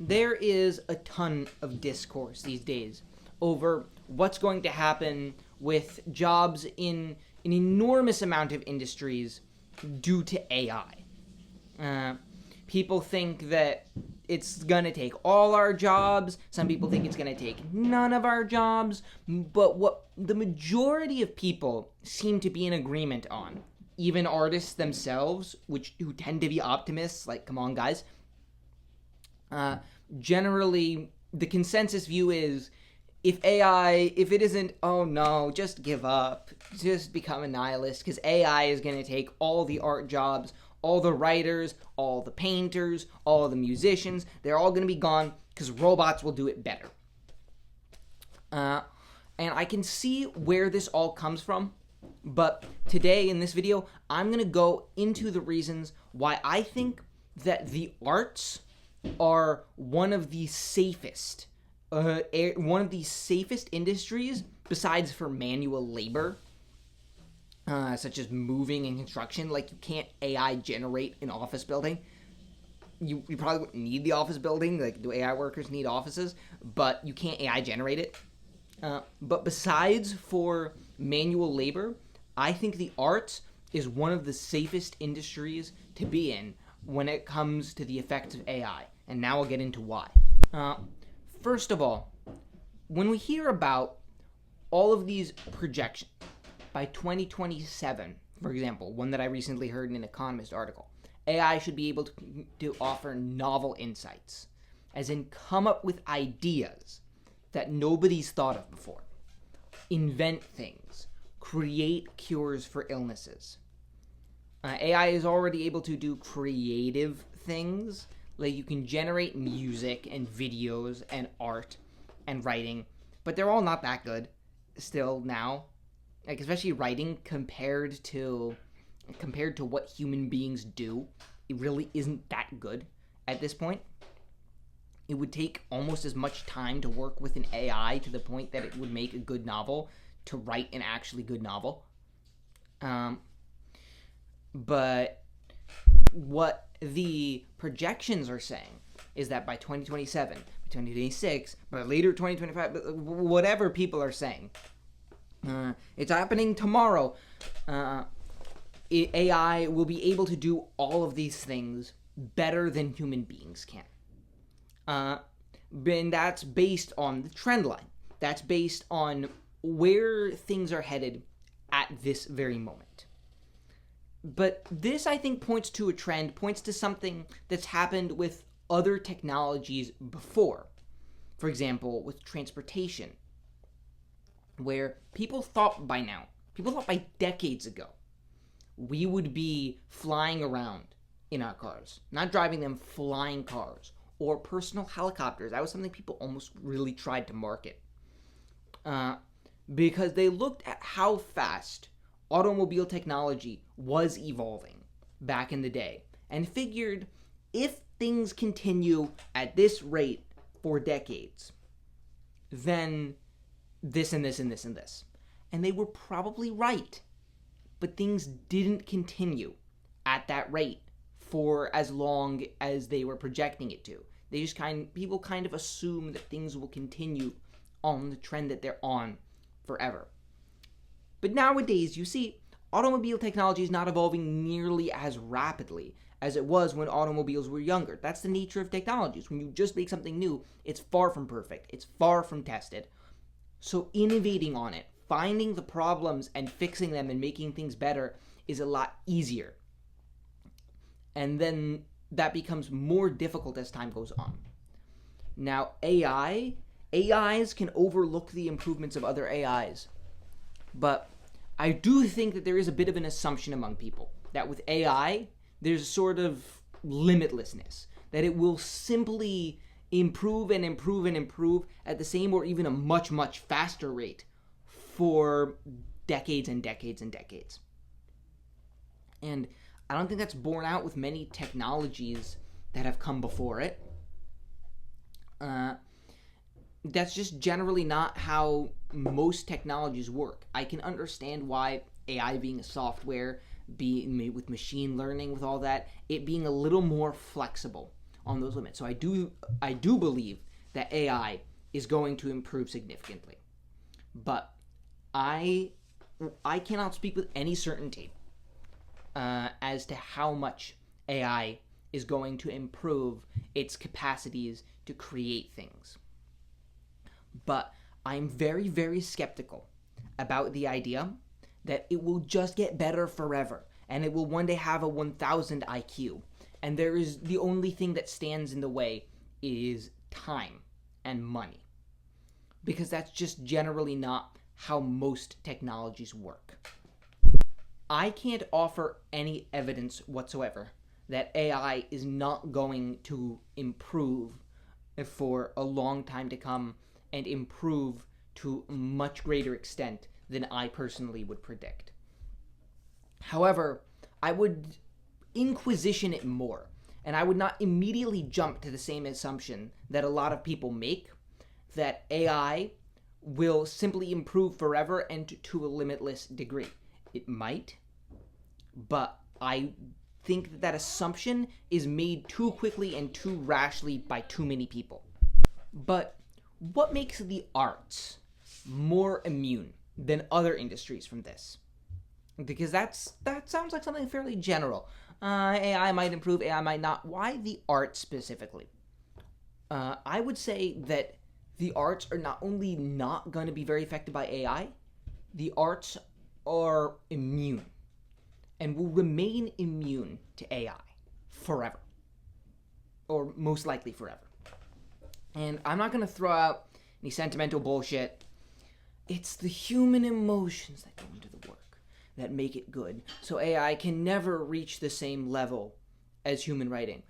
there is a ton of discourse these days over what's going to happen with jobs in an enormous amount of industries due to AI. People think that it's going to take all our jobs. Some people think it's going to take none of our jobs. But what the majority of people seem to be in agreement on, even artists themselves, who tend to be optimists, like, come on, guys, generally the consensus view is if it isn't, oh no, just give up, just become a nihilist, because AI is going to take all the art jobs, all the writers, all the painters, all the musicians, they're all going to be gone because robots will do it better. And I can see where this all comes from, but today in this video, I'm going to go into the reasons why I think that the arts are one of the safest industries besides for manual labor, such as moving and construction. Like, you can't AI generate an office building. You probably wouldn't need the office building. Like, do AI workers need offices? But you can't AI generate it. But besides for manual labor, I think the arts is one of the safest industries to be in when it comes to the effects of AI. And now I'll get into why. First of all, when we hear about all of these projections, by 2027, for example, one that I recently heard in an Economist article, AI should be able to offer novel insights, as in come up with ideas that nobody's thought of before, invent things, create cures for illnesses. AI is already able to do creative things, like you can generate music and videos and art and writing, but they're all not that good still now. Like, especially writing compared to what human beings do, it really isn't that good at this point. It would take almost as much time to work with an AI to the point that it would make a good novel to write an actually good novel. But what the projections are saying is that by 2027, by 2026, by later 2025, whatever people are saying, it's happening tomorrow. AI will be able to do all of these things better than human beings can. And that's based on the trend line. That's based on where things are headed at this very moment. But this, I think, points to a trend, points to something that's happened with other technologies before. For example, with transportation, where people thought by decades ago, we would be flying around in our cars, not driving them, flying cars, or personal helicopters. That was something people almost really tried to market. Because they looked at how fast automobile technology was evolving back in the day and figured if things continue at this rate for decades, then this and this and this and this. And they were probably right. But things didn't continue at that rate for as long as they were projecting it to. People kind of assume that things will continue on the trend that they're on forever. But nowadays, you see, automobile technology is not evolving nearly as rapidly as it was when automobiles were younger. That's the nature of technologies. When you just make something new, it's far from perfect. It's far from tested. So innovating on it, finding the problems and fixing them and making things better is a lot easier. And then that becomes more difficult as time goes on. Now, AIs can overlook the improvements of other AIs. But I do think that there is a bit of an assumption among people that with AI, there's a sort of limitlessness, that it will simply improve and improve and improve at the same or even a much, much faster rate for decades and decades and decades. And I don't think that's borne out with many technologies that have come before it. That's just generally not how most technologies work. I can understand why AI being a software, being with machine learning, with all that, it being a little more flexible, on those limits. So I do believe that AI is going to improve significantly. But I cannot speak with any certainty as to how much AI is going to improve its capacities to create things. But I'm very, very skeptical about the idea that it will just get better forever and it will one day have a 1000 IQ. And the only thing that stands in the way is time and money. Because that's just generally not how most technologies work. I can't offer any evidence whatsoever that AI is not going to improve for a long time to come and improve to a much greater extent than I personally would predict. However, I would inquisition it more, and I would not immediately jump to the same assumption that a lot of people make, that AI will simply improve forever and to a limitless degree. It might, but I think that assumption is made too quickly and too rashly by too many people. But what makes the arts more immune than other industries from this? Because that sounds like something fairly general. AI might improve, AI might not. Why the arts specifically? I would say that the arts are not only not going to be very affected by AI, the arts are immune and will remain immune to AI forever. Or most likely forever. And I'm not going to throw out any sentimental bullshit. It's the human emotions that go into the work that make it good. So AI can never reach the same level as human writing.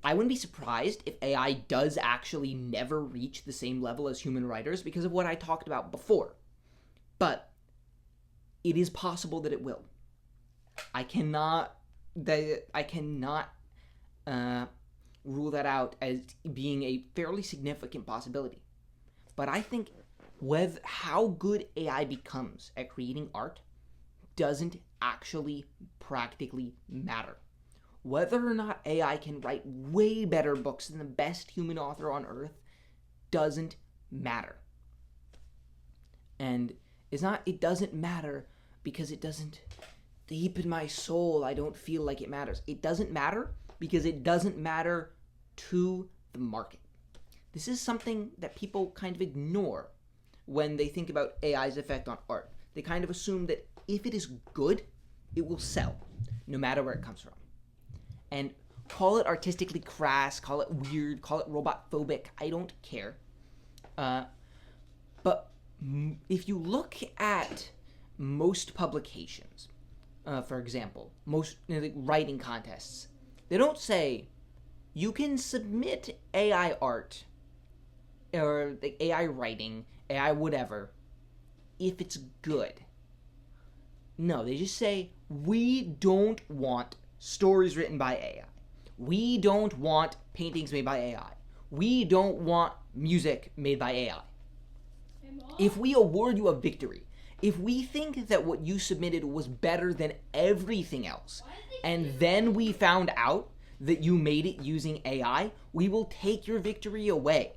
I wouldn't be surprised if AI does actually never reach the same level as human writers because of what I talked about before. But it is possible that it will. I cannot rule that out as being a fairly significant possibility. But I think how good AI becomes at creating art doesn't actually practically matter. Whether or not AI can write way better books than the best human author on earth doesn't matter. And it doesn't matter because it doesn't, deep in my soul, I don't feel like it matters. It doesn't matter because it doesn't matter to the market. This is something that people kind of ignore when they think about AI's effect on art. They kind of assume that if it is good, it will sell, no matter where it comes from. And call it artistically crass, call it weird, call it robot-phobic, I don't care. But if you look at most publications, for example, most writing contests, they don't say, you can submit AI art, or AI writing, AI whatever, if it's good. No, they just say, we don't want stories written by AI. We don't want paintings made by AI. We don't want music made by AI. If we award you a victory, if we think that what you submitted was better than everything else, and then we found out that you made it using AI, we will take your victory away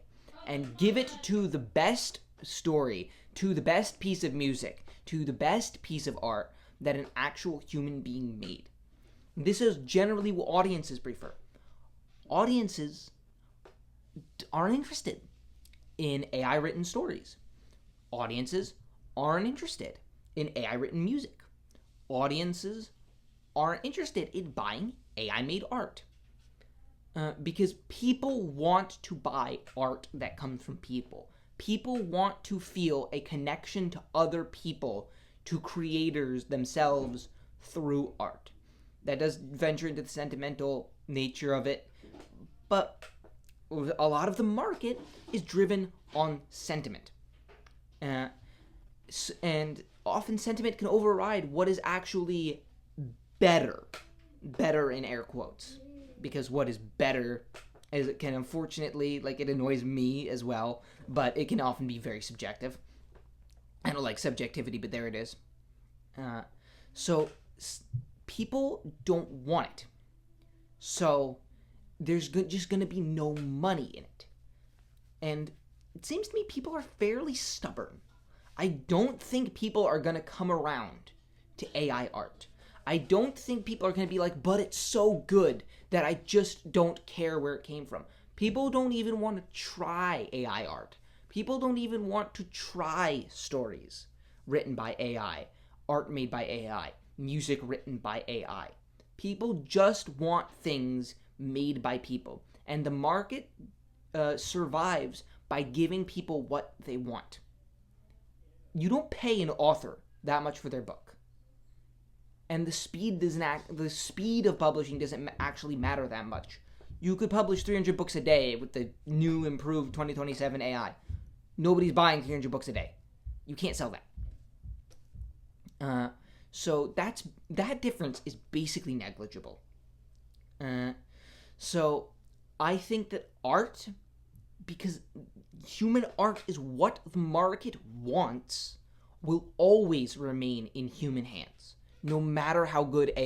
and give it to the best story, to the best piece of music, to the best piece of art that an actual human being made. This is generally what audiences prefer. Audiences aren't interested in AI written stories. Audiences aren't interested in AI written music. Audiences aren't interested in buying AI made art. Because people want to buy art that comes from people. People want to feel a connection to other people, to creators themselves through art. That does venture into the sentimental nature of it, but a lot of the market is driven on sentiment. And often sentiment can override what is actually better. Better in air quotes. Because what is better is it can unfortunately, it annoys me as well, but it can often be very subjective. I don't like subjectivity, but there it is. So people don't want it. So there's just going to be no money in it. And it seems to me people are fairly stubborn. I don't think people are going to come around to AI art. I don't think people are going to be like, but it's so good that I just don't care where it came from. People don't even want to try AI art. People don't even want to try stories written by AI, art made by AI, music written by AI. People just want things made by people. And the market survives by giving people what they want. You don't pay an author that much for their book. And the speed of publishing doesn't actually matter that much. You could publish 300 books a day with the new improved 2027 AI. Nobody's buying 300 books a day. You can't sell that. So that difference is basically negligible. So I think that art, because human art is what the market wants, will always remain in human hands, no matter how good AI